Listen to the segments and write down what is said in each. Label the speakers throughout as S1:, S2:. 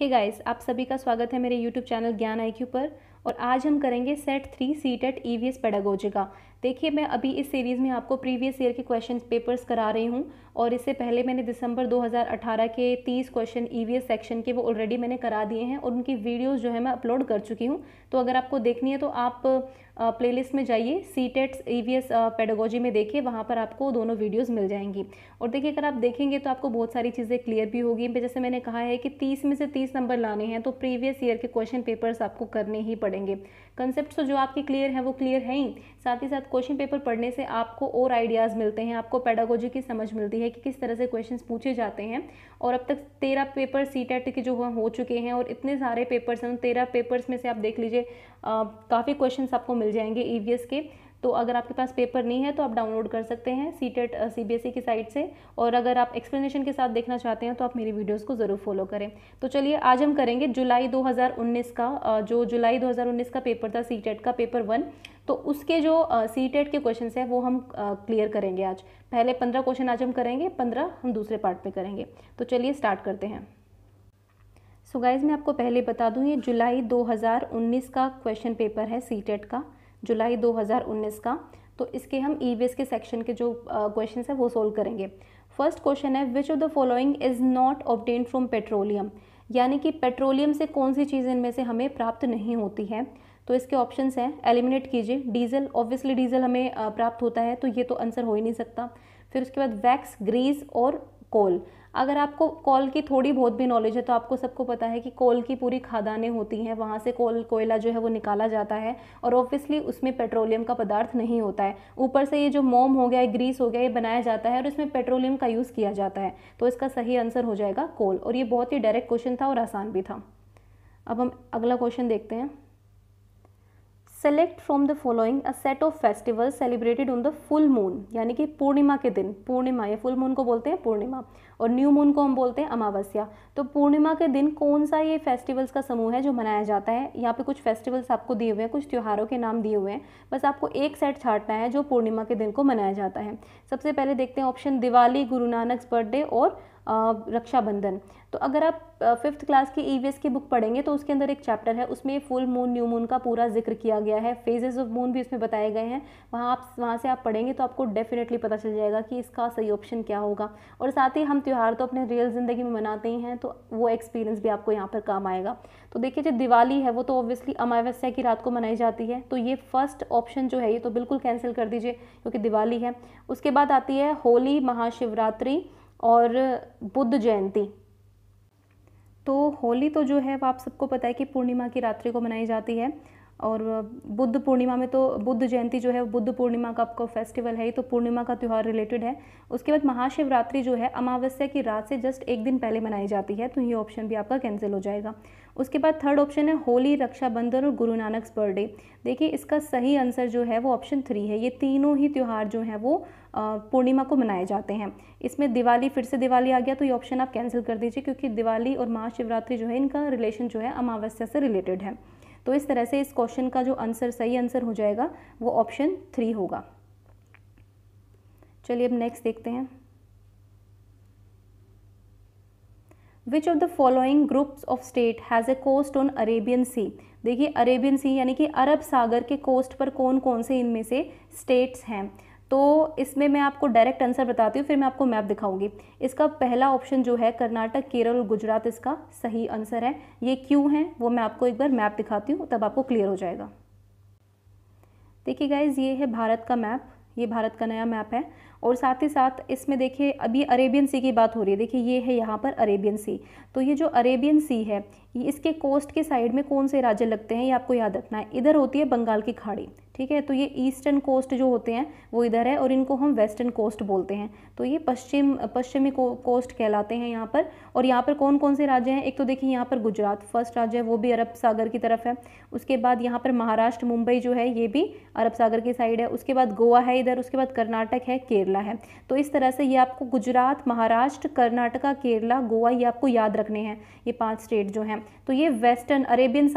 S1: Hey guys, आप सभी का स्वागत है मेरे यूट्यूब चैनल ज्ञान IQ पर। और आज हम करेंगे सेट 3 सीटेट EVS पेडागोजी का। देखिए, मैं अभी इस सीरीज़ में आपको प्रीवियस ईयर के क्वेश्चन पेपर्स करा रही हूँ और इससे पहले मैंने दिसंबर 2018 के 30 क्वेश्चन EVS सेक्शन के वो ऑलरेडी मैंने करा दिए हैं और उनकी वीडियोस जो है मैं अपलोड कर चुकी हूँ। तो अगर आपको देखनी है तो आप प्लेलिस्ट में जाइए, सीटेट EVS पेडागोजी में देखिए, वहाँ पर आपको दोनों वीडियोज़ मिल जाएंगी। और देखिए, अगर आप देखेंगे तो आपको बहुत सारी चीज़ें क्लियर भी होगी। जैसे मैंने कहा है कि 30 में से 30 नंबर लाने हैं तो प्रीवियस ईयर के क्वेश्चन पेपर्स आपको करने ही पड़ेंगे। कंसेप्ट तो जो आपके क्लियर है वो क्लियर है ही, साथ ही साथ क्वेश्चन पेपर पढ़ने से आपको और आइडियाज़ मिलते हैं, आपको पेडागोजी की समझ मिलती है कि किस तरह से क्वेश्चंस पूछे जाते हैं। और अब तक 13 पेपर सीटेट के जो हो चुके हैं और इतने सारे पेपर्स हैं, 13 पेपर्स में से आप देख लीजिए काफ़ी क्वेश्चंस आपको मिल जाएंगे EVS के। तो अगर आपके पास पेपर नहीं है तो आप डाउनलोड कर सकते हैं सीटेट CBSE की साइट से। और अगर आप एक्सप्लेनेशन के साथ देखना चाहते हैं तो आप मेरी वीडियोस को ज़रूर फॉलो करें। तो चलिए, आज हम करेंगे जुलाई 2019 का, जो जुलाई 2019 का पेपर था सीटेट का पेपर 1। तो उसके जो सीटेट के क्वेश्चन हैं वो हम क्लियर करेंगे आज। पहले 15 क्वेश्चन आज हम करेंगे, 15 हम दूसरे पार्ट में करेंगे। तो चलिए स्टार्ट करते हैं। सो गाइज, मैं आपको पहले बता दूं, ये जुलाई 2019 का क्वेश्चन पेपर है सीटेट का, जुलाई 2019 का। तो इसके हम EVS के सेक्शन के जो क्वेश्चन है वो सोल्व करेंगे। फर्स्ट क्वेश्चन है, which of the following is not obtained from petroleum, यानी कि पेट्रोलियम से कौन सी चीज़ इनमें से हमें प्राप्त नहीं होती है। तो इसके ऑप्शंस हैं, एलिमिनेट कीजिए। डीजल, ऑब्वियसली डीजल हमें प्राप्त होता है, तो ये तो आंसर हो ही नहीं सकता। फिर उसके बाद वैक्स, ग्रीस और कोल। अगर आपको कोल की थोड़ी बहुत भी नॉलेज है तो आपको सबको पता है कि कोल की पूरी खदानें होती हैं, वहाँ से कोयला जो है वो निकाला जाता है और ऑब्वियसली उसमें पेट्रोलियम का पदार्थ नहीं होता है। ऊपर से ये जो मोम हो गया, ग्रीस हो गया, ये बनाया जाता है और इसमें पेट्रोलियम का यूज़ किया जाता है। तो इसका सही आंसर हो जाएगा कोल। और ये बहुत ही डायरेक्ट क्वेश्चन था और आसान भी था। अब हम अगला क्वेश्चन देखते हैं। Select from the following a set of festival celebrated on the full moon, यानी कि पूर्णिमा के दिन। पूर्णिमा, या फुल मून को बोलते हैं पूर्णिमा और न्यू मून को हम बोलते हैं अमावस्या। तो पूर्णिमा के दिन कौन सा ये फेस्टिवल्स का समूह है जो मनाया जाता है। यहाँ पे कुछ फेस्टिवल्स आपको दिए हुए हैं, कुछ त्योहारों के नाम दिए हुए हैं, बस आपको एक सेट छांटना है जो पूर्णिमा के दिन को मनाया जाता है। सबसे पहले देखते हैं ऑप्शन, दिवाली, गुरु नानक बर्थडे और रक्षाबंधन। तो अगर आप 5th क्लास की EVS की बुक पढ़ेंगे तो उसके अंदर एक चैप्टर है, उसमें फुल मून, न्यू मून का पूरा जिक्र किया गया है, फेजेस ऑफ मून भी इसमें बताए गए हैं। वहाँ से आप पढ़ेंगे तो आपको डेफिनेटली पता चल जाएगा कि इसका सही ऑप्शन क्या होगा। और साथ ही हम त्यौहार तो अपने रियल ज़िंदगी में मनाते ही हैं, तो वो एक्सपीरियंस भी आपको यहाँ पर काम आएगा। तो देखिए, जो दिवाली है वो तो ऑब्वियसली अमावस्या की रात को मनाई जाती है, तो ये फर्स्ट ऑप्शन जो है ये तो बिल्कुल कैंसिल कर दीजिए क्योंकि दिवाली है। उसके बाद आती है होली, महाशिवरात्रि और बुद्ध जयंती। तो होली तो जो है वो आप सबको पता है कि पूर्णिमा की रात्रि को मनाई जाती है और बुद्ध पूर्णिमा में तो बुद्ध जयंती जो है बुद्ध पूर्णिमा का आपको फेस्टिवल है, तो पूर्णिमा का त्यौहार रिलेटेड है। उसके बाद महाशिवरात्रि जो है अमावस्या की रात से जस्ट एक दिन पहले मनाई जाती है, तो ये ऑप्शन भी आपका कैंसिल हो जाएगा। उसके बाद थर्ड ऑप्शन है होली, रक्षाबंधन और गुरु नानक बर्थडे। देखिए, इसका सही आंसर जो है वो ऑप्शन 3 है। ये तीनों ही त्यौहार जो हैं वो पूर्णिमा को मनाए जाते हैं। इसमें दिवाली, फिर से दिवाली आ गया, तो ये ऑप्शन आप कैंसिल कर दीजिए क्योंकि दिवाली और महाशिवरात्रि जो है इनका रिलेशन जो है अमावस्या से रिलेटेड है। तो इस तरह से इस क्वेश्चन का जो आंसर, सही आंसर हो जाएगा वो ऑप्शन 3 होगा। चलिए अब नेक्स्ट देखते हैं। Which of the following groups of state has a coast on Arabian sea. देखिए, अरेबियन सी यानी कि अरब सागर के कोस्ट पर कौन कौन से इनमें से स्टेट्स हैं। तो इसमें मैं आपको डायरेक्ट आंसर बताती हूँ, फिर मैं आपको मैप दिखाऊंगी। इसका पहला ऑप्शन जो है कर्नाटक, केरल और गुजरात इसका सही आंसर है। ये क्यों है वो मैं आपको एक बार मैप दिखाती हूँ, तब आपको क्लियर हो जाएगा। देखिए गाइज, ये है भारत का मैप, ये भारत का नया मैप है। और साथ ही साथ इसमें देखिए अभी अरेबियन सी की बात हो रही है। देखिए, ये है यहाँ पर अरेबियन सी। तो ये जो अरेबियन सी है, ये इसके कोस्ट के साइड में कौन से राज्य लगते हैं ये आपको याद रखना है। इधर होती है बंगाल की खाड़ी, ठीक है। तो ये ईस्टर्न कोस्ट जो होते हैं वो इधर है और इनको हम वेस्टर्न कोस्ट बोलते हैं। तो ये पश्चिमी कोस्ट कहलाते हैं यहाँ पर। और यहाँ पर कौन कौन से राज्य हैं, एक तो देखिए यहाँ पर गुजरात फर्स्ट राज्य है, वो भी अरब सागर की तरफ है। उसके बाद यहाँ पर महाराष्ट्र, मुंबई जो है ये भी अरब सागर की साइड है। उसके बाद गोवा है इधर, उसके बाद कर्नाटक है, केरला। केरला है। तो इस तरह से ये आपको गुजरात, महाराष्ट्र, कर्नाटका, केरला, गोवा ये आपको याद रखने हैं, ये 5 स्टेट जो हैं। तो ये वेस्टर्न अरेबियन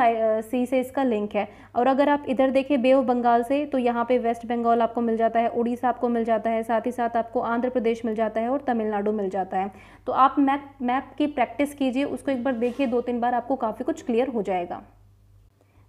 S1: सी से इसका लिंक है। और अगर आप इधर देखें बे ऑफ बंगाल से, तो यहाँ पे वेस्ट बंगाल आपको मिल जाता है, उड़ीसा आपको मिल जाता है, साथ ही साथ आपको आंध्र प्रदेश मिल जाता है और तमिलनाडु मिल जाता है। तो आप मैप की प्रैक्टिस कीजिए, उसको एक बार देखिए 2-3 बार, आपको काफ़ी कुछ क्लियर हो जाएगा।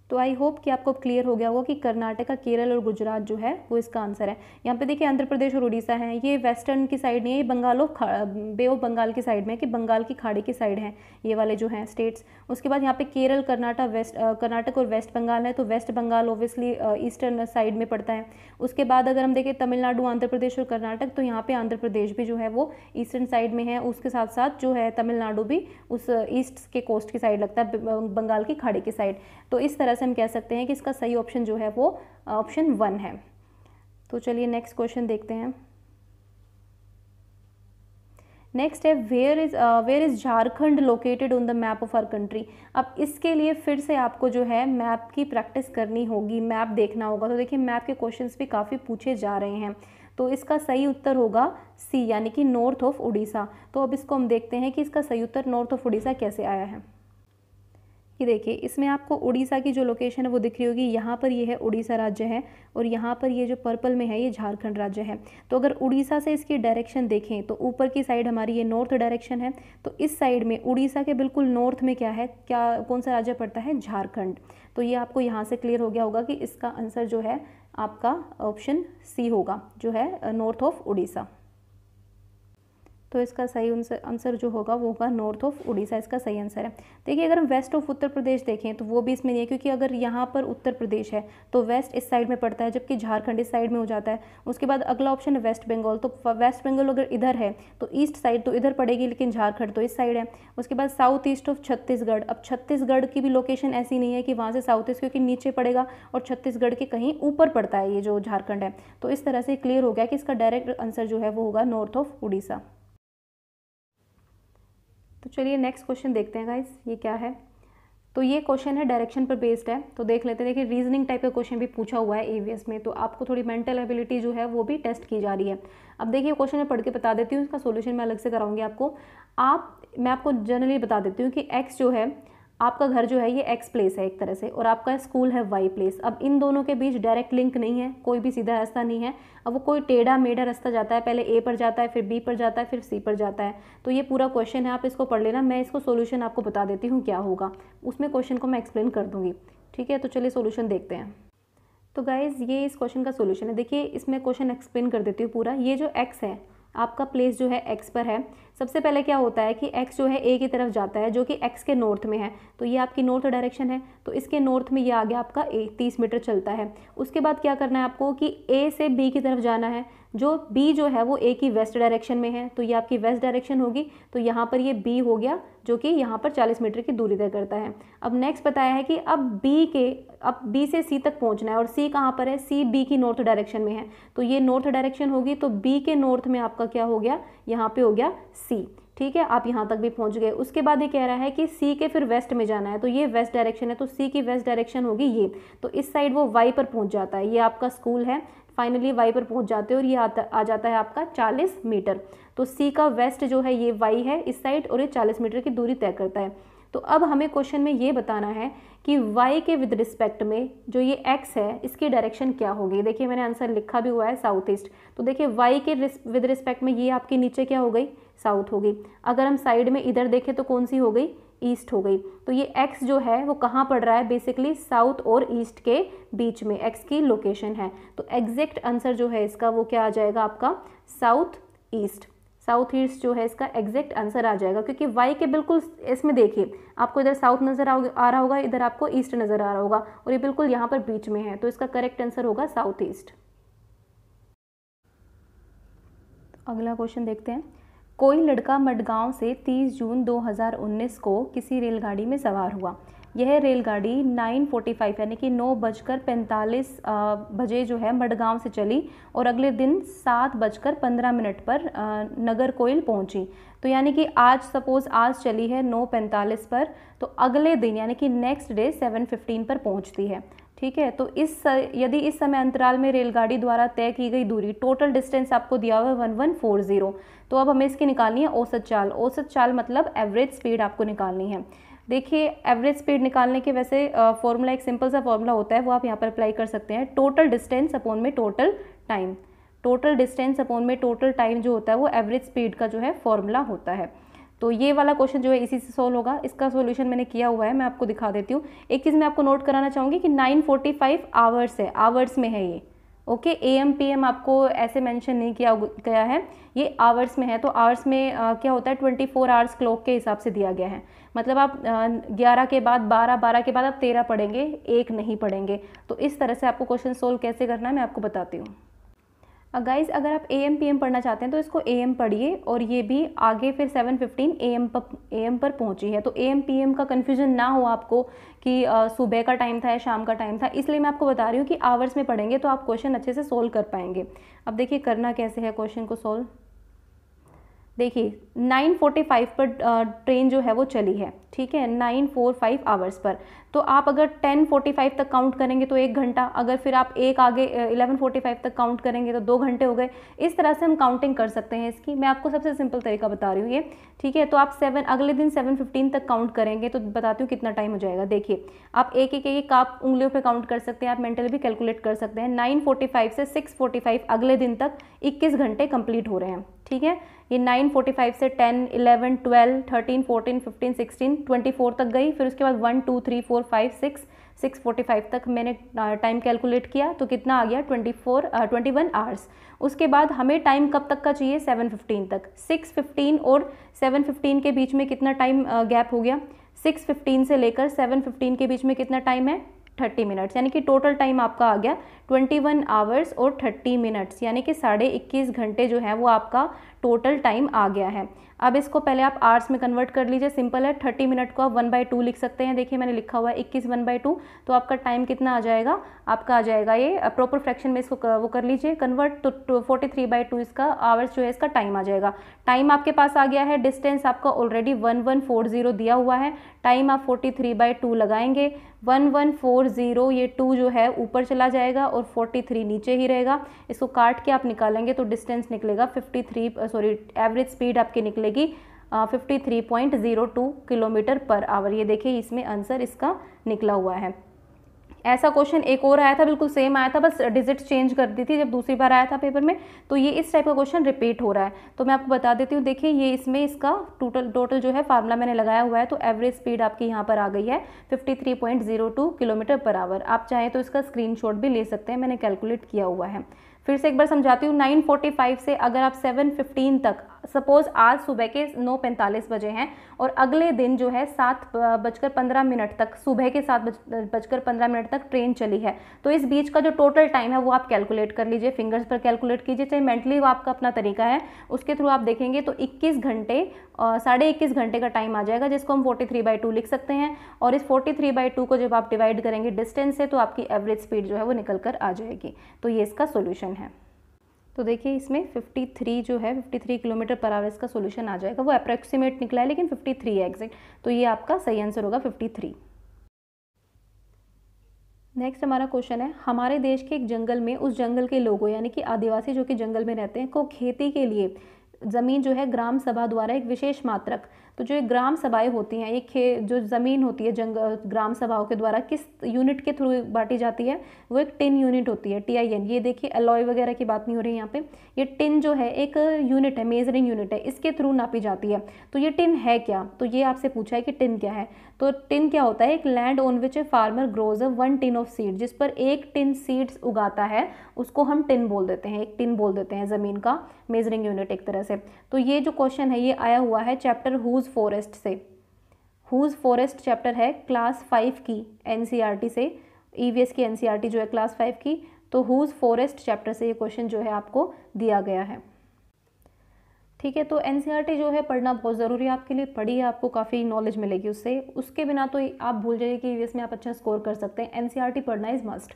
S1: तो आई होप कि आपको क्लियर हो गया होगा कि कर्नाटका, केरल और गुजरात जो है वो इसका आंसर है। यहाँ पे देखिए आंध्र प्रदेश और उड़ीसा है, ये वेस्टर्न की साइड नहीं है, ये बे ऑफ बंगाल की साइड में, कि बंगाल की खाड़ी की साइड हैं ये वाले जो हैं स्टेट्स। उसके बाद यहाँ पे केरल, कर्नाटक और वेस्ट बंगाल है, तो West Bengal obviously eastern side में पड़ता है। उसके बाद अगर हम देखें तमिलनाडु, आंध्र प्रदेश और कर्नाटक, तो यहाँ पे आंध्र प्रदेश भी जो है वो ईस्टर्न साइड में है। उसके साथ साथ जो है तमिलनाडु भी उस ईस्ट के कोस्ट की साइड लगता है, बंगाल की खाड़ी की साइड। तो इस तरह से हम कह सकते हैं कि इसका सही ऑप्शन जो है वो ऑप्शन 1 है। तो चलिए नेक्स्ट क्वेश्चन देखते हैं। नेक्स्ट है where is Jharkhand located on the map of our country. अब इसके लिए फिर से आपको जो है मैप की प्रैक्टिस करनी होगी, मैप देखना होगा। तो देखिए मैप के क्वेश्चंस भी काफ़ी पूछे जा रहे हैं। तो इसका सही उत्तर होगा सी, यानी कि नॉर्थ ऑफ उड़ीसा। तो अब इसको हम देखते हैं कि इसका सही उत्तर नॉर्थ ऑफ उड़ीसा कैसे आया है। ये देखिए इसमें आपको उड़ीसा की जो लोकेशन है वो दिख रही होगी, यहाँ पर ये है उड़ीसा राज्य है, और यहाँ पर ये जो पर्पल में है ये झारखंड राज्य है। तो अगर उड़ीसा से इसकी डायरेक्शन देखें तो ऊपर की साइड हमारी ये नॉर्थ डायरेक्शन है, तो इस साइड में उड़ीसा के बिल्कुल नॉर्थ में क्या है, कौन सा राज्य पड़ता है, झारखंड। तो ये आपको यहाँ से क्लियर हो गया होगा कि इसका आंसर जो है आपका ऑप्शन सी होगा, जो है नॉर्थ ऑफ उड़ीसा। तो इसका सही आंसर जो होगा वो होगा नॉर्थ ऑफ उड़ीसा, इसका सही आंसर है। देखिए अगर हम वेस्ट ऑफ उत्तर प्रदेश देखें तो वो भी इसमें नहीं है, क्योंकि अगर यहाँ पर उत्तर प्रदेश है तो वेस्ट इस साइड में पड़ता है, जबकि झारखंड इस साइड में हो जाता है। उसके बाद अगला ऑप्शन है वेस्ट बंगाल, तो वेस्ट बंगाल अगर इधर है तो ईस्ट साइड तो इधर पड़ेगी, लेकिन झारखंड तो इस साइड है। उसके बाद साउथ ईस्ट ऑफ छत्तीसगढ़, अब छत्तीसगढ़ की भी लोकेशन ऐसी नहीं है कि वहाँ से साउथ ईस्ट, क्योंकि नीचे पड़ेगा और छत्तीसगढ़ के कहीं ऊपर पड़ता है ये जो झारखंड है। तो इस तरह से क्लियर हो गया कि इसका डायरेक्ट आंसर जो है वो होगा नॉर्थ ऑफ उड़ीसा। तो चलिए नेक्स्ट क्वेश्चन देखते हैं गाइस, ये क्या है। तो ये क्वेश्चन है डायरेक्शन पर बेस्ड है, तो देख लेते हैं। देखिए रीजनिंग टाइप का क्वेश्चन भी पूछा हुआ है ईवीएस में, तो आपको थोड़ी मेंटल एबिलिटी जो है वो भी टेस्ट की जा रही है। अब देखिए क्वेश्चन मैं पढ़ के बता देती हूँ, इसका सोल्यूशन मैं अलग से कराऊंगी आपको। मैं आपको जनरली बता देती हूँ कि एक्स जो है, आपका घर जो है ये एक्स प्लेस है एक तरह से, और आपका स्कूल है वाई प्लेस। अब इन दोनों के बीच डायरेक्ट लिंक नहीं है, कोई भी सीधा रास्ता नहीं है। अब वो कोई टेढ़ा मेढ़ा रास्ता जाता है, पहले ए पर जाता है, फिर बी पर जाता है, फिर सी पर जाता है। तो ये पूरा क्वेश्चन है, आप इसको पढ़ लेना। मैं इसको सोल्यूशन आपको बता देती हूँ क्या होगा, उसमें क्वेश्चन को मैं एक्सप्लेन कर दूंगी, ठीक है। तो चलिए सोल्यूशन देखते हैं। तो गाइज ये इस क्वेश्चन का सोल्यूशन है। देखिए इसमें क्वेश्चन एक्सप्लेन कर देती हूँ पूरा। ये जो एक्स है, आपका प्लेस जो है एक्स पर है। सबसे पहले क्या होता है कि एक्स जो है ए की तरफ जाता है, जो कि एक्स के नॉर्थ में है, तो ये आपकी नॉर्थ डायरेक्शन है। तो इसके नॉर्थ में ये आ गया आपका ए, 30 मीटर चलता है। उसके बाद क्या करना है आपको कि ए से बी की तरफ जाना है, जो बी जो है वो ए की वेस्ट डायरेक्शन में है, तो ये आपकी वेस्ट डायरेक्शन होगी। तो यहाँ पर ये बी हो गया, जो कि यहाँ पर 40 मीटर की दूरी तय करता है। अब नेक्स्ट बताया है कि अब बी से सी तक पहुँचना है, और सी कहाँ पर है, सी बी की नॉर्थ डायरेक्शन में है, तो ये नॉर्थ डायरेक्शन होगी। तो बी के नॉर्थ में आपका क्या हो गया, यहाँ पे हो गया सी, ठीक है। आप यहाँ तक भी पहुँच गए। उसके बाद ये कह रहा है कि सी के फिर वेस्ट में जाना है, तो ये वेस्ट डायरेक्शन है, तो सी की वेस्ट डायरेक्शन होगी ये। तो इस साइड वो वाई पर पहुँच जाता है, ये आपका स्कूल है। फाइनली वाई पर पहुँच जाते हो और ये आ जाता है आपका 40 मीटर। तो सी का वेस्ट जो है ये वाई है इस साइड, और ये 40 मीटर की दूरी तय करता है। तो अब हमें क्वेश्चन में ये बताना है कि y के विद रिस्पेक्ट में जो ये x है इसकी डायरेक्शन क्या होगी। देखिए मैंने आंसर लिखा भी हुआ है साउथ ईस्ट। तो देखिए y के विद रिस्पेक्ट में ये आपके नीचे क्या हो गई, साउथ हो गई। अगर हम साइड में इधर देखें तो कौन सी हो गई, ईस्ट हो गई। तो ये x जो है वो कहाँ पड़ रहा है, बेसिकली साउथ और ईस्ट के बीच में x की लोकेशन है। तो एग्जैक्ट आंसर जो है इसका वो क्या आ जाएगा आपका, साउथ ईस्ट। साउथ ईस्ट जो है इसका एग्जैक्ट आंसर आ जाएगा, क्योंकि वाई के बिल्कुल इसमें देखिए आपको इधर साउथ नजर आ रहा होगा, इधर आपको ईस्ट नजर आ रहा होगा, और ये बिल्कुल यहाँ पर बीच में है। तो इसका करेक्ट आंसर होगा साउथ ईस्ट। अगला क्वेश्चन देखते हैं। कोई लड़का मडगांव से 30 जून 2019 को किसी रेलगाड़ी में सवार हुआ। यह रेलगाड़ी 9:45 यानी कि 9:45 बजे जो है मडगांव से चली, और अगले दिन 7:15 पर नागरकोइल पहुंची। तो यानी कि आज सपोज आज चली है 9:45 पर, तो अगले दिन यानी कि नेक्स्ट डे 7:15 पर पहुंचती है, ठीक है। तो यदि इस समय अंतराल में रेलगाड़ी द्वारा तय की गई दूरी, टोटल डिस्टेंस आपको दिया हुआ है 1140, तो अब हमें इसकी निकालनी है औसत चाल। औसत चाल मतलब एवरेज स्पीड आपको निकालनी है। देखिए एवरेज स्पीड निकालने के वैसे फॉर्मूला एक सिंपल सा फॉर्मूला होता है, वो आप यहाँ पर अप्लाई कर सकते हैं। टोटल डिस्टेंस अपॉन में total time, total distance upon में टोटल टाइम जो होता है वो एवरेज स्पीड का जो है फॉर्मूला होता है। तो ये वाला क्वेश्चन जो है इसी से सोल्व होगा। इसका सॉल्यूशन मैंने किया हुआ है, मैं आपको दिखा देती हूँ। एक चीज़ मैं आपको नोट कराना चाहूँगी कि 9:45 आवर्स है, आवर्स में है ये, ओके। AM PM आपको ऐसे मेंशन नहीं किया गया है, ये आवर्स में है। तो आवर्स में क्या होता है, 24 आवर्स क्लॉक के हिसाब से दिया गया है। मतलब आप 11 के बाद 12, 12 के बाद आप 13 पढ़ेंगे, 1 नहीं पढ़ेंगे। तो इस तरह से आपको क्वेश्चन सोल्व कैसे करना है मैं आपको बताती हूँ। गाइज अगर आप AM PM पढ़ना चाहते हैं तो इसको AM पढ़िए, और ये भी आगे फिर 7:15 AM पर पहुंची है। तो AM PM का कन्फ्यूजन ना हो आपको कि सुबह का टाइम था या शाम का टाइम था, इसलिए मैं आपको बता रही हूँ कि आवर्स में पढ़ेंगे तो आप क्वेश्चन अच्छे से सोल्व कर पाएंगे। अब देखिए करना कैसे है क्वेश्चन को सोल्व। देखिए 9:45 पर ट्रेन जो है वो चली है, ठीक है, 9:45 आवर्स पर। तो आप अगर 10:45 तक काउंट करेंगे तो 1 घंटा, अगर फिर आप एक आगे 11:45 तक काउंट करेंगे तो 2 घंटे हो गए। इस तरह से हम काउंटिंग कर सकते हैं इसकी। मैं आपको सबसे सिंपल तरीका बता रही हूँ ये, ठीक है। तो आप अगले दिन 7:15 तक काउंट करेंगे तो बताती हूँ कितना टाइम हो जाएगा। देखिए आप एक आप उंगलियों पर काउंट कर सकते हैं, आप मेंटली भी कैलकुलेट कर सकते हैं। 9:45 से 6:45 अगले दिन तक 21 घंटे कंप्लीट हो रहे हैं, ठीक है। ये 9:45 से 10, 11, 12, 13, 14, 15, 16, 24 तक गई। फिर उसके बाद 1, 2, 3, 4, 5, 6:45 तक मैंने टाइम कैलकुलेट किया तो कितना आ गया 21 आवर्स। उसके बाद हमें टाइम कब तक का चाहिए, 7:15 तक। 6:15 और 7:15 के बीच में कितना टाइम गैप हो गया, 6:15 से लेकर 7:15 के बीच में कितना टाइम है, 30 मिनट्स। यानी कि टोटल टाइम आपका आ गया 21 आवर्स और 30 मिनट्स, यानी कि 21.5 घंटे जो है वो आपका टोटल टाइम आ गया है। अब इसको पहले आप आवर्स में कन्वर्ट कर लीजिए, सिंपल है। 30 मिनट को आप 1/2 लिख सकते हैं। देखिए मैंने लिखा हुआ है 21 1/2, तो आपका टाइम कितना आ जाएगा, आपका आ जाएगा ये प्रॉपर फ्रैक्शन में इसको वो कर लीजिए कन्वर्ट, तो 43/2 इसका आवर्स जो है इसका टाइम आ जाएगा। टाइम आपके पास आ गया है, डिस्टेंस आपका ऑलरेडी 1140 दिया हुआ है, टाइम आप 43/2 लगाएंगे। 1140 ये 2 जो है ऊपर चला जाएगा और 43 नीचे ही रहेगा। इसको काट के आप निकालेंगे तो डिस्टेंस निकलेगा एवरेज स्पीड आपकी निकलेगी 53.02 किलोमीटर पर आवर। ये देखिए इसमें आंसर इसका निकला हुआ है। ऐसा क्वेश्चन एक और आया था, बिल्कुल सेम आया था, बस डिजिट्स चेंज कर दी थी जब दूसरी बार आया था पेपर में। तो ये इस टाइप का क्वेश्चन रिपीट हो रहा है, तो मैं आपको बता देती हूँ। देखिए ये इसमें इसका टोटल जो है फार्मूला मैंने लगाया हुआ है। तो एवरेज स्पीड आपकी यहाँ पर आ गई है 53.02 किलोमीटर पर आवर। आप चाहें तो इसका स्क्रीनशॉट भी ले सकते हैं, मैंने कैलकुलेट किया हुआ है। फिर से एक बार समझाती हूँ। 9:45 से अगर आप 7:15 तक, सपोज आज सुबह के 9:45 बजे हैं और अगले दिन जो है 7:15 तक, सुबह के 7:15 तक ट्रेन चली है, तो इस बीच का जो टोटल टाइम है वो आप कैलकुलेट कर लीजिए, फिंगर्स पर कैलकुलेट कीजिए, चाहे मेंटली वो आपका अपना तरीका है, उसके थ्रू आप देखेंगे तो 21 घंटे 21.5 घंटे का टाइम आ जाएगा, जिसको हम 43/2 लिख सकते हैं। और इस 43/2 को जब आप डिवाइड करेंगे डिस्टेंस से तो आपकी एवरेज स्पीड जो है वो निकल कर आ जाएगी। तो ये इसका सोल्यूशन है। तो देखिए इसमें 53 जो है 53 किलोमीटर पर आवर इसका सोल्यूशन आ जाएगा। वो अप्रॉक्सीमेट निकला है लेकिन 53 है एग्जैक्ट, तो ये आपका सही आंसर होगा 53। नेक्स्ट हमारा क्वेश्चन है, हमारे देश के एक जंगल में उस जंगल के लोगों यानी कि आदिवासी जो कि जंगल में रहते हैं को खेती के लिए ज़मीन जो है ग्राम सभा द्वारा एक विशेष मात्रक, तो जो एक ग्राम सभाएं होती हैं, ये जो ज़मीन होती है ग्राम सभाओं के द्वारा किस यूनिट के थ्रू बांटी जाती है, वो एक टिन यूनिट होती है, TIN। ये देखिए अलॉय वगैरह की बात नहीं हो रही यहाँ पे, ये टिन जो है एक यूनिट है, मेजरिंग यूनिट है, इसके थ्रू नापी जाती है। तो ये टिन है क्या, तो ये आपसे पूछा है कि टिन क्या है। तो टिन क्या होता है, एक land on which a farmer grows 1 tin of seed, जिस पर 1 टिन सीड्स उगाता है उसको हम टिन बोल देते हैं, एक टिन बोल देते हैं, ज़मीन का मेजरिंग यूनिट एक तरह से। तो ये जो क्वेश्चन है ये आया हुआ है चैप्टर हुज फॉरेस्ट से। हुज फॉरेस्ट चैप्टर है क्लास 5 की NCERT से, EVS की NCERT जो है क्लास 5 की। तो हुज फॉरेस्ट चैप्टर से ये क्वेश्चन जो है आपको दिया गया है, ठीक है। तो NCERT जो है पढ़ना बहुत ज़रूरी है आपके लिए, पढ़िए, आपको काफ़ी नॉलेज मिलेगी उससे। उसके बिना तो आप भूल जाइए कि EVS में आप अच्छा स्कोर कर सकते हैं। NCERT पढ़ना इज़ मस्ट।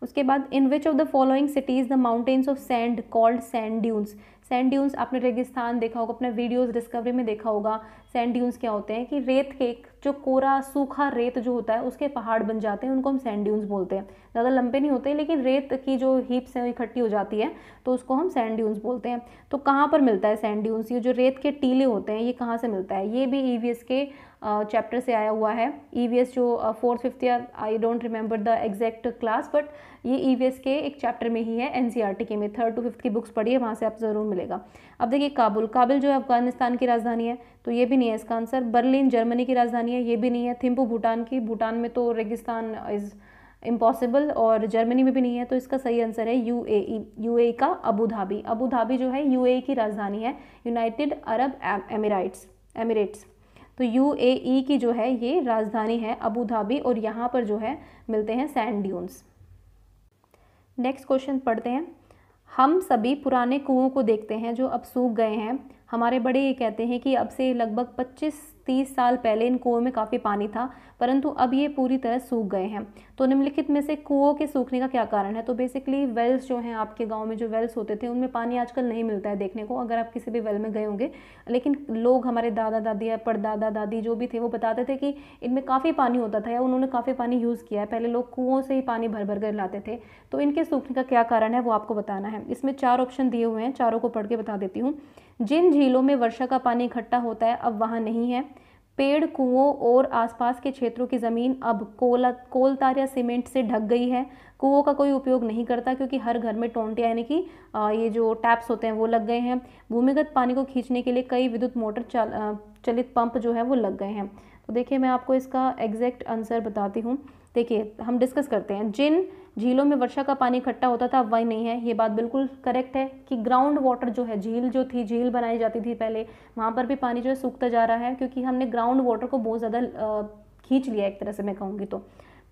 S1: उसके बाद in which of the following cities the mountains of sand called sand dunes, sand dunes आपने रेगिस्तान देखा होगा, अपने वीडियोस डिस्कवरी में देखा होगा। सैंड ड्यून्स क्या होते हैं कि रेत के जो कोरा सूखा रेत जो होता है उसके पहाड़ बन जाते हैं, उनको हम सैंड ड्यून्स बोलते हैं। ज़्यादा लंबे नहीं होते लेकिन रेत की जो हीप्स हैं इकट्ठी हो जाती है तो उसको हम सैंड ड्यून्स बोलते हैं। तो कहाँ पर मिलता है सैंड ड्यून्स, ये जो रेत के टीले होते हैं ये कहाँ से मिलता है? ये भी ईवीएस के चैप्टर से आया हुआ है। ईवीएस जो 4th 5th year, I don't remember the exact class, but ये ईवीएस के एक चैप्टर में ही है, एनसीईआरटी के में 3rd to 5th की बुक्स पढ़िए, वहाँ से आप ज़रूर मिलेगा। अब देखिए काबुल, काबुल जो है अफगानिस्तान की राजधानी है, तो ये भी नहीं है इसका आंसर। बर्लिन जर्मनी की राजधानी है, ये भी नहीं है। थिम्पू भूटान की, भूटान में तो रेगिस्तान इज़ इम्पॉसिबल, और जर्मनी में भी नहीं है, तो इसका सही आंसर है यूएई। यूएई का अबू धाबी, अबू धाबी जो है यूएई की राजधानी है, यूनाइटेड अरब एमिरेट्स। तो यूएई की जो है ये राजधानी है अबू धाबी, और यहाँ पर जो है मिलते हैं सैंड ड्यून्स। नेक्स्ट क्वेश्चन पढ़ते हैं। हम सभी पुराने कुओं को देखते हैं जो अब सूख गए हैं। हमारे बड़े ये कहते हैं कि अब से लगभग 25-30 साल पहले इन कुओं में काफ़ी पानी था, परंतु अब ये पूरी तरह सूख गए हैं। तो निम्नलिखित में से कुओं के सूखने का क्या कारण है? तो बेसिकली वेल्स जो हैं, आपके गांव में जो वेल्स होते थे उनमें पानी आजकल नहीं मिलता है देखने को, अगर आप किसी भी वेल में गए होंगे। लेकिन लोग, हमारे दादा दादी या परदादा दादी जो भी थे, वो बताते थे कि इनमें काफ़ी पानी होता था या उन्होंने काफ़ी पानी यूज़ किया है। पहले लोग कुओं से ही पानी भर भर कर लाते थे। तो इनके सूखने का क्या कारण है वो आपको बताना है। इसमें 4 ऑप्शन दिए हुए हैं, चारों को पढ़ के बता देती हूँ। जिन झीलों में वर्षा का पानी इकट्ठा होता है अब वहाँ नहीं है। पेड़, कुओं और आसपास के क्षेत्रों की ज़मीन अब कोलतार या सीमेंट से ढक गई है। कुओं का कोई उपयोग नहीं करता क्योंकि हर घर में टोंटियाँ यानी कि ये जो टैप्स होते हैं वो लग गए हैं। भूमिगत पानी को खींचने के लिए कई विद्युत मोटर चलित पंप जो है वो लग गए हैं। तो देखिए मैं आपको इसका एग्जैक्ट आंसर बताती हूँ। देखिए हम डिस्कस करते हैं। जिन झीलों में वर्षा का पानी इकट्ठा होता था वही नहीं है, ये बात बिल्कुल करेक्ट है कि ग्राउंड वाटर जो है, झील जो थी, झील बनाई जाती थी पहले, वहाँ पर भी पानी जो है सूखता जा रहा है क्योंकि हमने ग्राउंड वाटर को बहुत ज़्यादा खींच लिया एक तरह से मैं कहूँगी तो।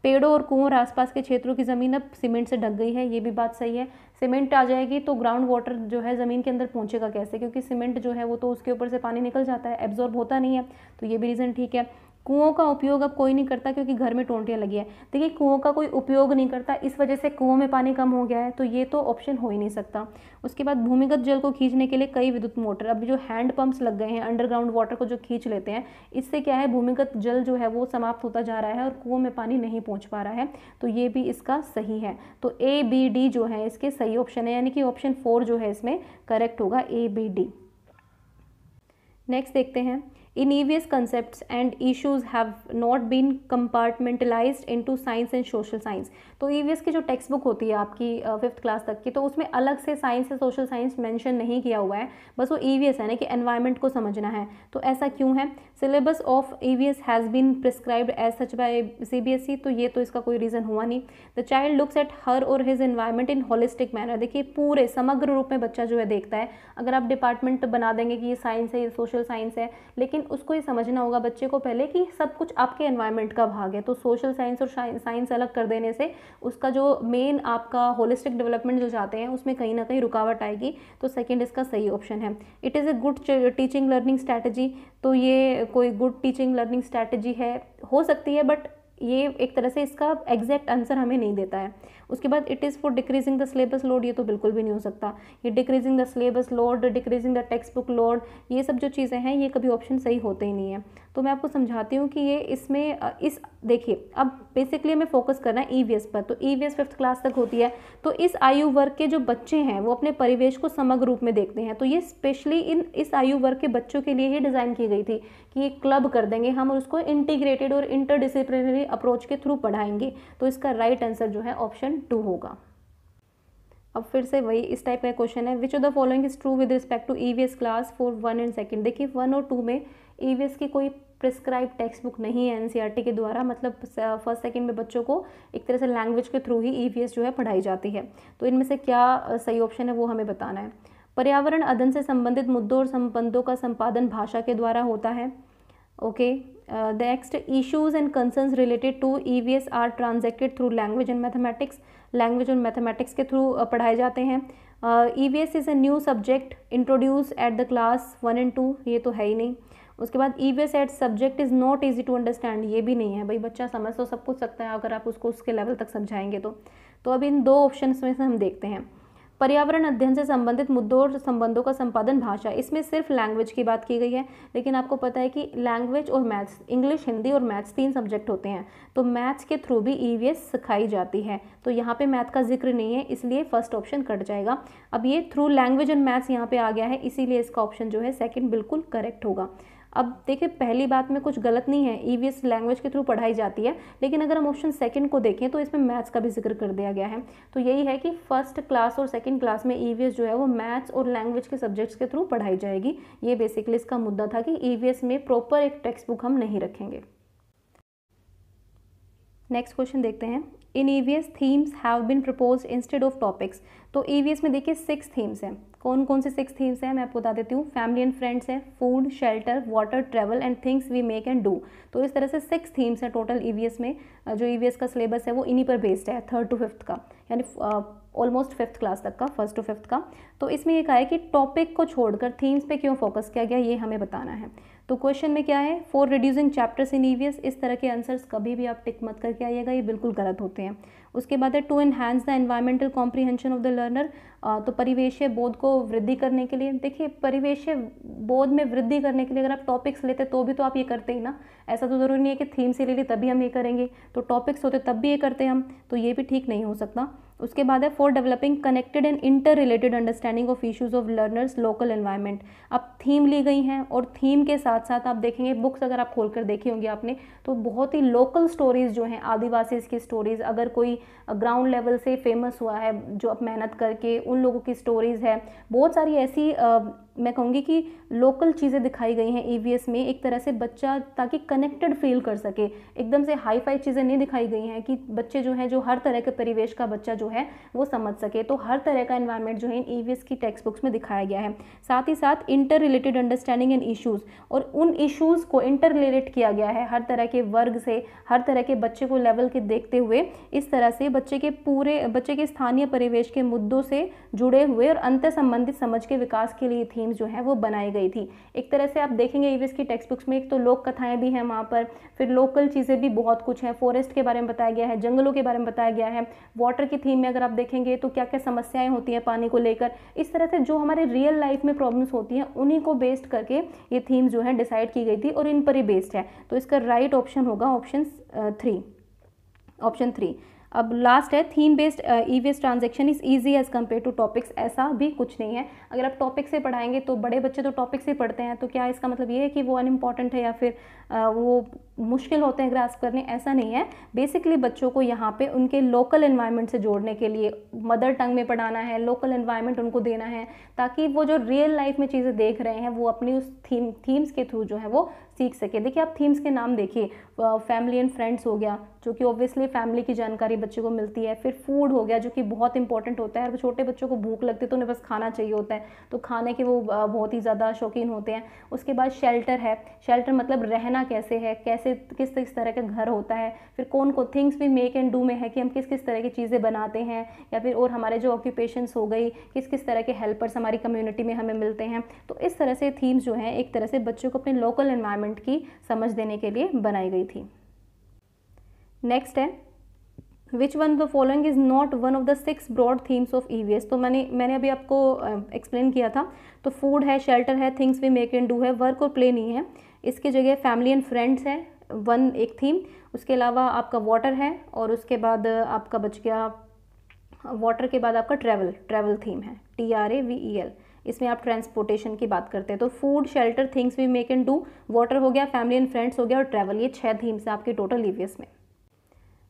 S1: पेड़ों और कुओं और आसपास के क्षेत्रों की ज़मीन अब सीमेंट से ढक गई है, ये भी बात सही है। सीमेंट आ जाएगी तो ग्राउंड वाटर जो है ज़मीन के अंदर पहुँचेगा कैसे, क्योंकि सीमेंट जो है वो तो उसके ऊपर से पानी निकल जाता है, एब्जॉर्ब होता नहीं है। तो ये भी रीज़न ठीक है। कुओं का उपयोग अब कोई नहीं करता क्योंकि घर में टोंटियाँ लगी है। देखिए कुओं का कोई उपयोग नहीं करता, इस वजह से कुओं में पानी कम हो गया है, तो ये तो ऑप्शन हो ही नहीं सकता। उसके बाद भूमिगत जल को खींचने के लिए कई विद्युत मोटर, अब जो हैंड पंप्स लग गए हैं अंडरग्राउंड वाटर को जो खींच लेते हैं, इससे क्या है भूमिगत जल जो है वो समाप्त होता जा रहा है और कुओं में पानी नहीं पहुँच पा रहा है। तो ये भी इसका सही है। तो ABD जो है इसके सही ऑप्शन है, यानी कि ऑप्शन 4 जो है इसमें करेक्ट होगा, ABD। नेक्स्ट देखते हैं। In EVS concepts and issues have not been compartmentalized into science and social science। तो EVS की जो टेक्स्ट बुक होती है आपकी 5th क्लास तक की, तो उसमें अलग से साइंस या सोशल साइंस मेंशन नहीं किया हुआ है, बस वो EVS है ना कि एनवायरनमेंट को समझना है। तो ऐसा क्यों है? Syllabus of EVS has been prescribed as such by CBSE, तो ये तो इसका कोई रीज़न हुआ नहीं। The child looks at her और his environment in holistic manner. देखिए पूरे समग्र रूप में बच्चा जो है देखता है। अगर आप डिपार्टमेंट बना देंगे कि ये साइंस है, ये सोशल साइंस है, लेकिन उसको ये समझना होगा बच्चे को पहले कि सब कुछ आपके एनवायरनमेंट का भाग है। तो सोशल साइंस और साइंस अलग कर देने से उसका जो मेन आपका होलिस्टिक डेवलपमेंट जो चाहते हैं उसमें कहीं ना कहीं रुकावट आएगी। तो सेकंड इसका सही ऑप्शन है। It is a good teaching learning strategy, तो ये कोई गुड टीचिंग लर्निंग स्ट्रैटेजी है, हो सकती है, बट ये एक तरह से इसका एग्जैक्ट आंसर हमें नहीं देता है। उसके बाद it is for decreasing the syllabus load, ये तो बिल्कुल भी नहीं हो सकता। ये decreasing the syllabus load, decreasing the text book load, ये सब जो चीज़ें हैं ये कभी ऑप्शन सही होते ही नहीं है। तो मैं आपको समझाती हूँ कि ये इसमें देखिए अब बेसिकली हमें फोकस करना है EVS पर। तो EVS 5th क्लास तक होती है, तो इस आयु वर्ग के जो बच्चे हैं वो अपने परिवेश को समग्र रूप में देखते हैं। तो ये स्पेशली इस आयु वर्ग के बच्चों के लिए ही डिज़ाइन की गई थी कि एक क्लब कर देंगे हम और उसको इंटीग्रेटेड और इंटरडिसिप्लिनरी अप्रोच के थ्रू पढ़ाएंगे। तो इसका राइट आंसर जो है ऑप्शन 2 होगा। अब फिर से वही इस टाइप का क्वेश्चन है। Which of the following is true with respect to EVS class for 1 and 2। देखिए 1 और 2 में EVS की कोई प्रिस्क्राइब टेक्स्ट बुक नहीं है NCERT के द्वारा, मतलब 1st 2nd में बच्चों को एक तरह से लैंग्वेज के थ्रू ही EVS जो है पढ़ाई जाती है। तो इनमें से क्या सही ऑप्शन है वो हमें बताना है। पर्यावरण अध्ययन से संबंधित मुद्दों और संबंधों का संपादन भाषा के द्वारा होता है। Okay, next, issues and concerns related to EVS are transacted through language and mathematics. Language और मैथमेटिक्स के थ्रू पढ़ाए जाते हैं। EVS is a new subject introduce at the class 1 and 2, ये तो है ही नहीं। उसके बाद EVS at subject is not easy to understand, ये भी नहीं है। भाई बच्चा समझ तो सब कुछ सकता है अगर आप उसको उसके लेवल तक समझाएंगे तो अब इन 2 ऑप्शंस में से हम देखते हैं। पर्यावरण अध्ययन से संबंधित मुद्दों और संबंधों का संपादन भाषा, इसमें सिर्फ लैंग्वेज की बात की गई है, लेकिन आपको पता है कि लैंग्वेज और मैथ्स, इंग्लिश, हिंदी और मैथ्स 3 सब्जेक्ट होते हैं, तो मैथ्स के थ्रू भी ईवीएस सिखाई जाती है, तो यहाँ पे मैथ का जिक्र नहीं है, इसलिए फर्स्ट ऑप्शन कट जाएगा। अब ये थ्रू लैंग्वेज एंड मैथ्स यहाँ पे आ गया है, इसीलिए इसका ऑप्शन जो है सेकंड बिल्कुल करेक्ट होगा। अब देखिए पहली बात में कुछ गलत नहीं है, ईवीएस लैंग्वेज के थ्रू पढ़ाई जाती है, लेकिन अगर हम ऑप्शन सेकंड को देखें तो इसमें मैथ्स का भी जिक्र कर दिया गया है। तो यही है कि फर्स्ट क्लास और सेकंड क्लास में ईवीएस जो है वो मैथ्स और लैंग्वेज के सब्जेक्ट्स के थ्रू पढ़ाई जाएगी। ये बेसिकली इसका मुद्दा था कि ईवीएस में प्रॉपर एक टेक्स्ट बुक हम नहीं रखेंगे। नेक्स्ट क्वेश्चन देखते हैं। In EVS themes have been proposed instead of topics. तो ईवीएस में देखिए 6 थीम्स हैं। कौन कौन से 6 थीम्स हैं मैं आपको बता देती हूँ। फैमिली एंड फ्रेंड्स है, food, shelter, water, travel and things we make and do. तो इस तरह से 6 थीम्स हैं टोटल ईवीएस में। जो ईवीएस का सिलेबस है वो इन्हीं पर बेस्ड है, 3rd to 5th का, यानी ऑलमोस्ट 5th क्लास तक का, 1st to 5th का। तो इसमें ये कहा है कि टॉपिक को छोड़कर थीम्स पे क्यों फोकस किया गया, ये हमें बताना है। तो क्वेश्चन में क्या है, for reducing chapters in EVS. इस तरह के आंसर्स कभी भी आप टिक मत करके आइएगा, ये बिल्कुल गलत होते हैं। उसके बाद है to enhance the environmental comprehension of the learner. तो परिवेशीय बोध को वृद्धि करने के लिए, देखिए परिवेशीय बोध में वृद्धि करने के लिए अगर आप टॉपिक्स लेते तो भी तो आप ये करते ही ना, ऐसा तो जरूरी नहीं है कि थीम से ले ली तभी हम ये करेंगे, तो टॉपिक्स होते तब भी ये करते हम, तो ये भी ठीक नहीं हो सकता। उसके बाद है for developing connected and inter related understanding of issues of learners local environment. अब थीम ली गई हैं और थीम के साथ साथ आप देखेंगे बुक्स अगर आप खोलकर देखी होंगी आपने, तो बहुत ही लोकल स्टोरीज जो हैं, आदिवासी की स्टोरीज, अगर कोई ग्राउंड लेवल से फेमस हुआ है जो अब मेहनत करके, उन लोगों की स्टोरीज है, बहुत सारी ऐसी मैं कहूँगी कि लोकल चीज़ें दिखाई गई हैं ईवीएस में, एक तरह से बच्चा ताकि कनेक्टेड फील कर सके। एकदम से हाई फाई चीज़ें नहीं दिखाई गई हैं कि बच्चे जो हैं, जो हर तरह के परिवेश का बच्चा जो है वो समझ सके, तो हर तरह का एनवायरनमेंट जो है इन ईवीएस की टेक्स्ट बुक्स में दिखाया गया है। साथ ही साथ inter related understanding and issues, और उन इश्यूज़ को इंटर रिलेट किया गया है हर तरह के वर्ग से, हर तरह के बच्चे को लेवल के देखते हुए, इस तरह से बच्चे के स्थानीय परिवेश के मुद्दों से जुड़े हुए और अंतर संबंधित समझ के विकास के लिए थीम्स जो है वो बनाई गई थी। एक तरह से आप देखेंगे ईवीएस की टेक्स्ट बुक्स में एक तो लोक कथाएं भी हैं वहाँ पर, फिर लोकल चीज़ें भी बहुत कुछ हैं, फॉरेस्ट के बारे में बताया गया है, जंगलों के बारे में बताया गया है, वाटर की थीम में अगर आप देखेंगे तो क्या क्या समस्याएं होती हैं पानी को लेकर, इस तरह से जो हमारे रियल लाइफ में प्रॉब्लम्स होती हैं उन्हीं को बेस्ड करके ये थीम जो है डिसाइड की गई थी और इन पर ही बेस्ड है। तो इसका राइट ऑप्शन होगा ऑप्शन 3। अब लास्ट है theme based EVS transaction is easy as compare to topics. ऐसा भी कुछ नहीं है, अगर आप टॉपिक से पढ़ाएंगे तो बड़े बच्चे तो टॉपिक से पढ़ते हैं, तो क्या इसका मतलब ये है कि वो अनइम्पॉर्टेंट है या फिर वो मुश्किल होते हैं ग्रास्प करने, ऐसा नहीं है। बेसिकली बच्चों को यहाँ पे उनके लोकल एनवायरनमेंट से जोड़ने के लिए मदर टंग में पढ़ाना है, लोकल एनवायरनमेंट उनको देना है, ताकि वो जो रियल लाइफ में चीज़ें देख रहे हैं वो अपनी उस थीम्स के थ्रू जो है वो सीख सके। देखिए आप थीम्स के नाम देखिए, फैमिली एंड फ्रेंड्स हो गया जो कि ऑब्वियसली फैमिली की जानकारी बच्चे को मिलती है, फिर फूड हो गया जो कि बहुत इंपॉर्टेंट होता है, छोटे बच्चों को भूख लगती है तो उन्हें बस खाना चाहिए होता है, तो खाने के वो बहुत ही ज़्यादा शौकीन होते हैं। उसके बाद शेल्टर है, शेल्टर मतलब रहना कैसे है, कैसे किस तरह का घर होता है, फिर कौन को थिंग्स भी मेक एंड डू में है कि हम किस किस तरह की चीज़ें बनाते हैं, या फिर और हमारे जो ऑक्यूपेशंस हो गई, किस किस तरह के हेल्पर्स हमारी कम्युनिटी में हमें मिलते हैं। तो इस तरह से थीम्स जो हैं एक तरह से बच्चों को अपने लोकल एनवायरनमेंट की समझ देने के लिए बनाई गई थी। नेक्स्ट है which one the following is not one of the 6 broad themes of EVS. तो मैंने अभी आपको एक्सप्लेन किया था, तो फूड है, शेल्टर है, things we make and do है, वर्क और प्ले नहीं है। इसकी जगह फैमिली एंड फ्रेंड्स है एक थीम, उसके अलावा आपका वाटर है, और उसके बाद आपका बच गया वाटर के बाद आपका ट्रैवल थीम है, TRAVEL। इसमें आप ट्रांसपोर्टेशन की बात करते हैं, तो food, shelter, things we make and do, water हो गया, फैमिली एंड फ्रेंड्स हो गया और ट्रैवल, ये 6 थीम्स हैं आपके टोटल ईवीएस में।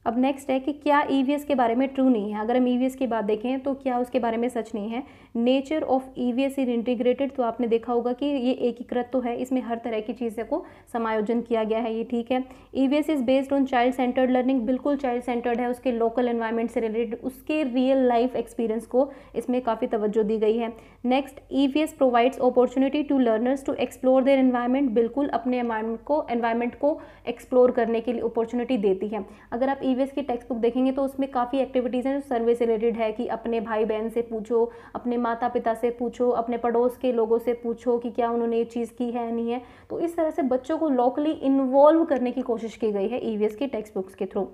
S1: अब नेक्स्ट है कि क्या ईवीएस के बारे में ट्रू नहीं है। अगर हम ईवीएस की बात देखें तो क्या उसके बारे में सच नहीं है। Nature of EVS is integrated, तो आपने देखा होगा कि ये एकीकृत तो है, इसमें हर तरह की चीज़ों को समायोजन किया गया है, ये ठीक है। EVS is based on child centred learning, बिल्कुल चाइल्ड सेंटर्ड है, उसके लोकल एनवायरनमेंट से रिलेटेड, उसके रियल लाइफ एक्सपीरियंस को इसमें काफ़ी तवज्जो दी गई है। Next, EVS provides opportunity to learners to explore their environment, बिल्कुल अपने एनवायरनमेंट को एक्सप्लोर करने के लिए अपॉर्चुनिटी देती है। अगर आप ईवीएस की टेक्स्ट बुक देखेंगे तो उसमें काफ़ी एक्टिविटीज़ हैं जो सर्वे से रिलेटेड है, कि अपने भाई बहन से पूछो, अपने माता पिता से पूछो, अपने पड़ोस के लोगों से पूछो कि क्या उन्होंने ये चीज़ की है नहीं है। तो इस तरह से बच्चों को लोकली इन्वॉल्व करने की कोशिश की गई है ईवीएस की टेक्स्ट बुक्स के थ्रू।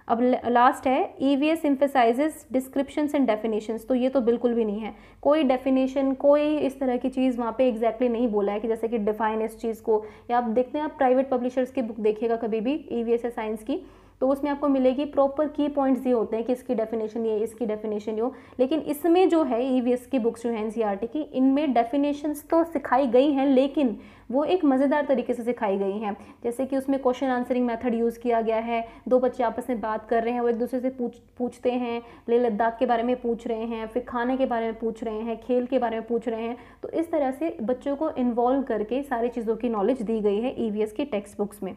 S1: अब लास्ट है EVS emphasises descriptions and definitions, तो ये तो बिल्कुल भी नहीं है, कोई डेफिनेशन कोई इस तरह की चीज़ वहाँ पे एग्जैक्टली नहीं बोला है कि जैसे कि डिफाइन इस चीज़ को, या आप देखते हैं आप प्राइवेट पब्लिशर्स की बुक देखिएगा कभी भी ईवीएस या साइंस की, तो उसमें आपको मिलेगी प्रॉपर की पॉइंट्स ये होते हैं कि इसकी डेफिनेशन ये, इसकी डेफिनेशन ये हो। लेकिन इसमें जो है ईवीएस की बुक्स जो है एनसीईआरटी की, इनमें डेफिनेशंस तो सिखाई गई हैं लेकिन वो एक मज़ेदार तरीके से सिखाई गई हैं। जैसे कि उसमें क्वेश्चन आंसरिंग मेथड यूज़ किया गया है, दो बच्चे आपस में बात कर रहे हैं, वो एक दूसरे से पूछते हैं, लेह लद्दाख के बारे में पूछ रहे हैं, फिर खाने के बारे में पूछ रहे हैं, खेल के बारे में पूछ रहे हैं, तो इस तरह से बच्चों को इन्वॉल्व करके सारी चीज़ों की नॉलेज दी गई है ईवीएस की टेक्स्ट बुक्स में।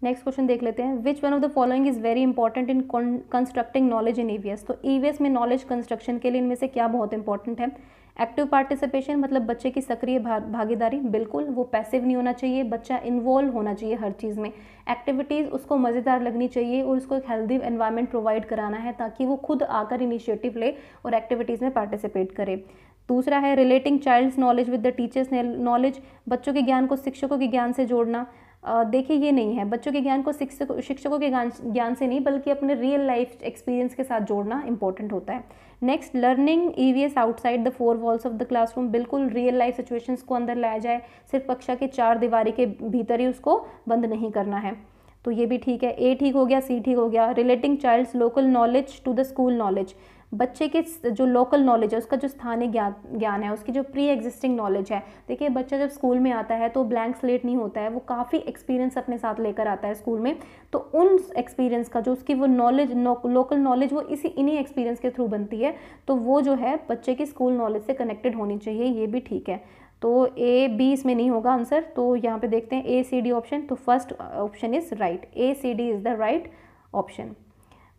S1: नेक्स्ट क्वेश्चन देख लेते हैं, which one of the following is very important in constructing knowledge in EVS. तो ईवीएस में नॉलेज कंस्ट्रक्शन के लिए इनमें से क्या बहुत इंपॉर्टेंट है? एक्टिव पार्टिसिपेशन, मतलब बच्चे की सक्रिय भागीदारी, बिल्कुल वो पैसिव नहीं होना चाहिए, बच्चा इन्वॉल्व होना चाहिए हर चीज़ में। एक्टिविटीज़ उसको मज़ेदार लगनी चाहिए और उसको एक हेल्दी एनवायरनमेंट प्रोवाइड कराना है ताकि वो खुद आकर इनिशिएटिव ले और एक्टिविटीज़ में पार्टिसिपेट करे। दूसरा है relating child's knowledge with the teacher's knowledge, बच्चों के ज्ञान को शिक्षकों के ज्ञान से जोड़ना। देखिए ये नहीं है, बच्चों के ज्ञान को शिक्षकों के ज्ञान से नहीं बल्कि अपने रियल लाइफ एक्सपीरियंस के साथ जोड़ना इंपॉर्टेंट होता है। Next, learning EVS outside the four walls of the classroom, बिल्कुल रियल लाइफ सिचुएशंस को अंदर लाया जाए, सिर्फ कक्षा के चार दीवारी के भीतर ही उसको बंद नहीं करना है, तो ये भी ठीक है। ए ठीक हो गया, सी ठीक हो गया। Relating child's local knowledge to the school knowledge, बच्चे के जो लोकल नॉलेज है, उसका जो स्थानीय ज्ञान है, उसकी जो प्री एग्जिस्टिंग नॉलेज है। देखिए बच्चा जब स्कूल में आता है तो ब्लैंक स्लेट नहीं होता है, वो काफ़ी एक्सपीरियंस अपने साथ लेकर आता है स्कूल में, तो उन एक्सपीरियंस का जो उसकी वो नॉलेज लोकल नॉलेज वो इन्हीं एक्सपीरियंस के थ्रू बनती है, तो वो जो है बच्चे की स्कूल नॉलेज से कनेक्टेड होनी चाहिए, ये भी ठीक है। तो ए बी इसमें नहीं होगा आंसर, तो यहाँ पे देखते हैं ए सी डी ऑप्शन, तो first option is right, A C D is the right option.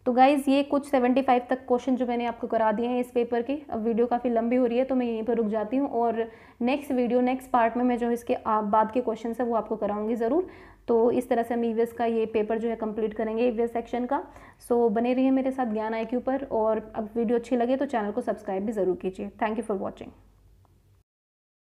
S1: तो गाइज़ ये कुछ 75 तक क्वेश्चन जो मैंने आपको करा दिए हैं इस पेपर के। अब वीडियो काफ़ी लंबी हो रही है तो मैं यहीं पर रुक जाती हूँ और नेक्स्ट पार्ट में मैं जो इसके बाद के क्वेश्चन है वो आपको कराऊंगी ज़रूर। तो इस तरह से हम ईवीएस का ये पेपर जो है कंप्लीट करेंगे ईवीएस सेक्शन का। सो बने रहिए मेरे साथ ज्ञान IQ पर, और अब वीडियो अच्छी लगे तो चैनल को सब्सक्राइब भी ज़रूर कीजिए। Thank you for watching.